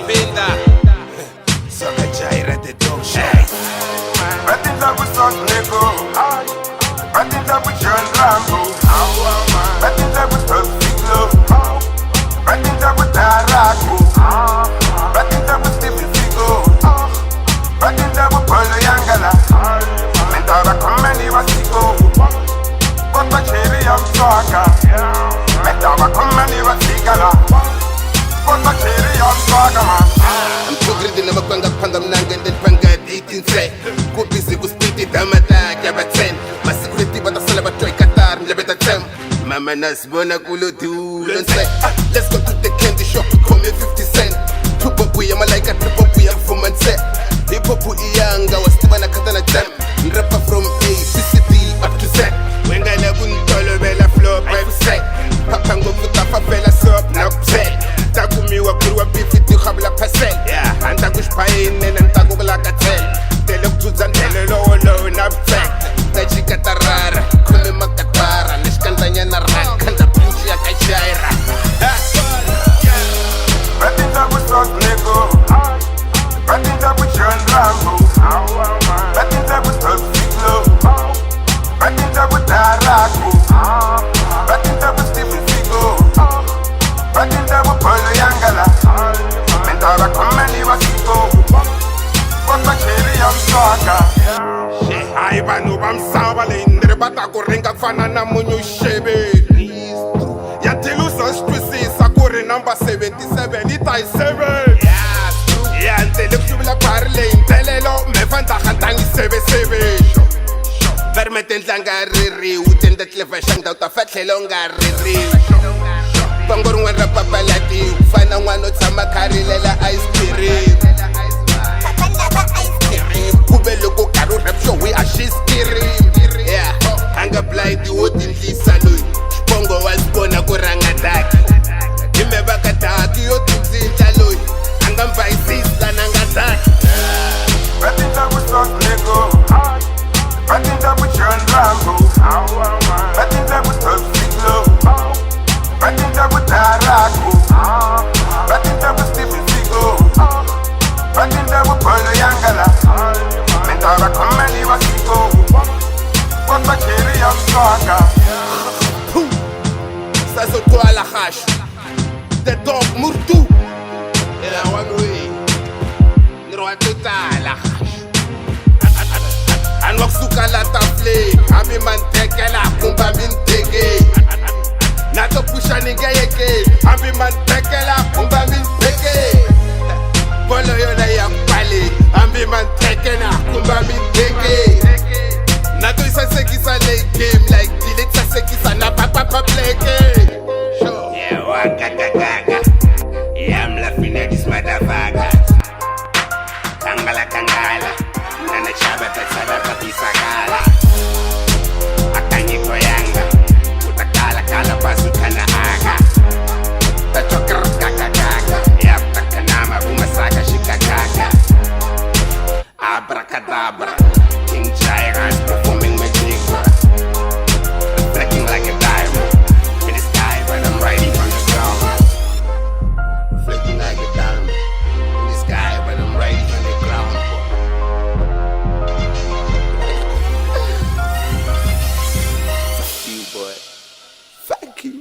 Pinda. Soka Jaira the dog show. Batinza with Son Nico. Batinza with John Rambo. Batinza with Perfecto. Batinza with Taraku. Batinza with Stephen Figo. Batinza with Polo Yangala. Mentara Komani Wasiko. Kota Cherry Yam Swaka. Mentara Komani Wasikala. Kota Cherry Yam Swaka man. I'm too greedy na magpanga pangam nangan din pangad 18 say. Go busy go speedy damata kaya 10. Masifiti bata sa labatoy Qatar labit at tem. Mama nas bona kulo don't say. Let's go to the candy shop we call me 50 cent. Tupapuya malaika tupapuya for man set. Hip hop iyanga wastiba na katana jam. Rapper from A to C up to Z. Wenga na buntolo bela flow by set. Papango mutafa bela sop na set. Takumi wa kurwa bifiti khabla pasel. Yeah, anda kushpain nenta kugla katel. Telok tuzan telelo lo na set. Tachi katarara kumi makatara nishkandanya na ran kanda pinchi ya kajaira. Batinza with Son Nico. Batinza with John Rambo. Batinza with Perfecto. Batinza with Taraku. Batinza with Stephen Figo. Batinza with Polo Yangala. Mentara Komani Wasiko. Kota Cherry Yam Swaka. Aiba no bam sabale indre bata korenga kufana na munyu shebe. Ya telu so stressy sakore number 77 itai 7. Ya telu kubla parle intelelo me fanta khantangi sebe. Permeten langariri utenda tleva shangda ta fatlelo ngariri. Bangor ngwana papalati ufana ngwana tsama kharilela ice cream. Kube loko karo rap show we are she's scream. Yeah, hanga blind you wouldn't listen to. Bongo was gonna go rangataki. Imeba kataki yo tunzinja loy. Hanga mbaisi la nangataki. Batinza with Son Nico. Batinza with John Rambo. Batinza with Perfecto. Batinza with Taraku. Batinza with Stephen Figo. Batinza with Polo Yangala. Mentara Komani Wasiko. Kota Cherry Yam Swaka. Ça se toi à la hache. The dog murtu. Et la one way. Nirwa total. Anwak suka la tafle. Abi man teke la kumba min teke. Nato pusha ninge yeke. Abi man teke la kumba min teke. Bolo yona ya pale. Abi man teke na kumba min teke. Nato isa sekisa late game like delete sa sekisa na papa play game. Yeah, waka gaga. Yeah, I'm laughing at this motherfucker. Kangala kangala. Nana chaba tatsaba kapisa kala. Akanyi koyanga. Utakala kala pasu kana aga. Tachokar kaka kaka. Yap takanama bumasaka shikakaka. Abracadabra. King Jairus performing magic. Reflecting like a diamond in the sky when I'm riding on the ground. Reflecting like a diamond in the sky when I'm riding on the ground. Fuck you, boy. Fuck you.